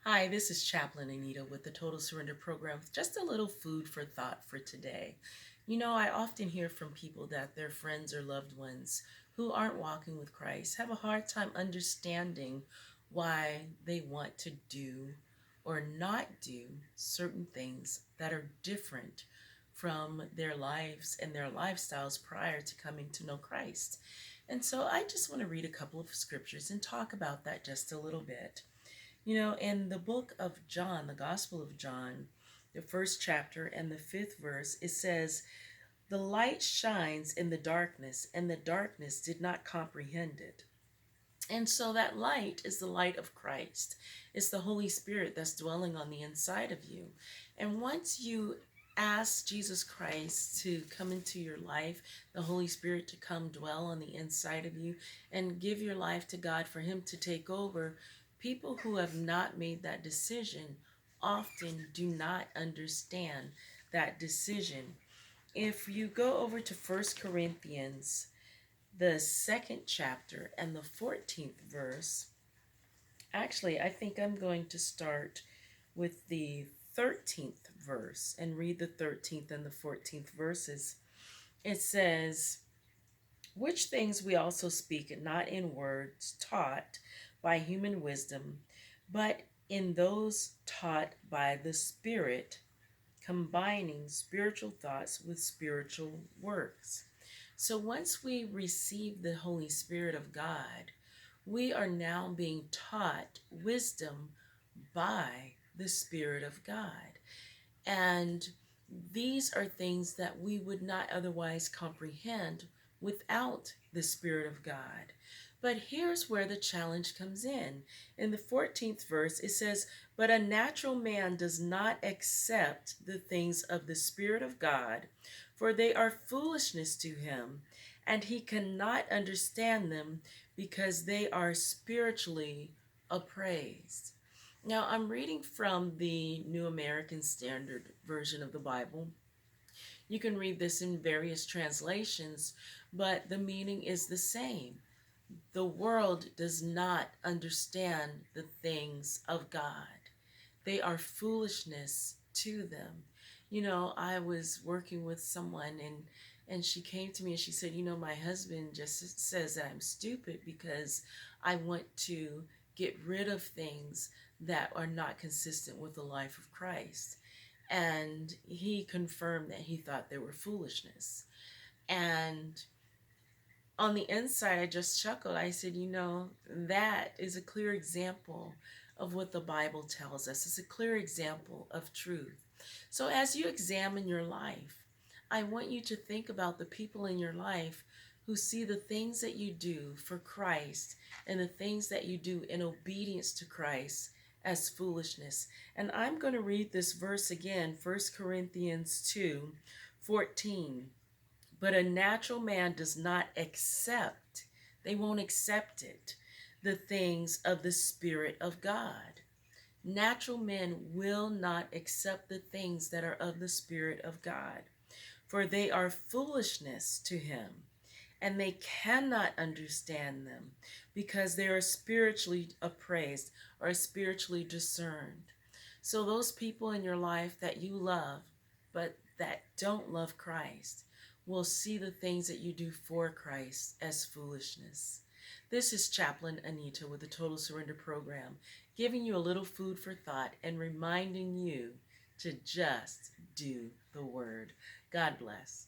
Hi, this is Chaplain Anita with the Total Surrender Program with just a little food for thought for today. I often hear from people that their friends or loved ones who aren't walking with Christ have a hard time understanding why they want to do or not do certain things that are different from their lives and their lifestyles prior to coming to know Christ. And so I just want to read a couple of scriptures and talk about that just a little bit. In the book of John, the Gospel of John, the first chapter and the fifth verse, it says, "The light shines in the darkness, and the darkness did not comprehend it." And so that light is the light of Christ. It's the Holy Spirit that's dwelling on the inside of you. And once you ask Jesus Christ to come into your life, the Holy Spirit to come dwell on the inside of you, and give your life to God for Him to take over, people who have not made that decision often do not understand that decision. If you go over to First Corinthians, the second chapter and the 14th verse. Actually, I think I'm going to start with the 13th verse and read the 13th and the 14th verses. It says, "Which things we also speak, not in words taught by human wisdom, but in those taught by the Spirit, combining spiritual thoughts with spiritual works." So once we receive the Holy Spirit of God, we are now being taught wisdom by the Spirit of God. And these are things that we would not otherwise comprehend without the Spirit of God. But here's where the challenge comes in. In the 14th verse, it says, "But a natural man does not accept the things of the Spirit of God, for they are foolishness to him, and he cannot understand them because they are spiritually appraised." Now, I'm reading from the New American Standard Version of the Bible. You can read this in various translations, but the meaning is the same. The world does not understand the things of God. They are foolishness to them. I was working with someone, and she came to me and she said, "My husband just says that I'm stupid because I want to get rid of things that are not consistent with the life of Christ." And he confirmed that he thought they were foolishness. And on the inside, I just chuckled. I said, that is a clear example of what the Bible tells us. It's a clear example of truth. So as you examine your life, I want you to think about the people in your life who see the things that you do for Christ and the things that you do in obedience to Christ as foolishness. And I'm going to read this verse again, 1 Corinthians 2:14. "But a natural man does not accept," they won't accept it, "the things of the Spirit of God." Natural men will not accept the things that are of the Spirit of God, for they are foolishness to him, and they cannot understand them because they are spiritually appraised or spiritually discerned. So those people in your life that you love, but that don't love Christ, will see the things that you do for Christ as foolishness. This is Chaplain Anita with the Total Surrender Program, giving you a little food for thought and reminding you to just do the word. God bless.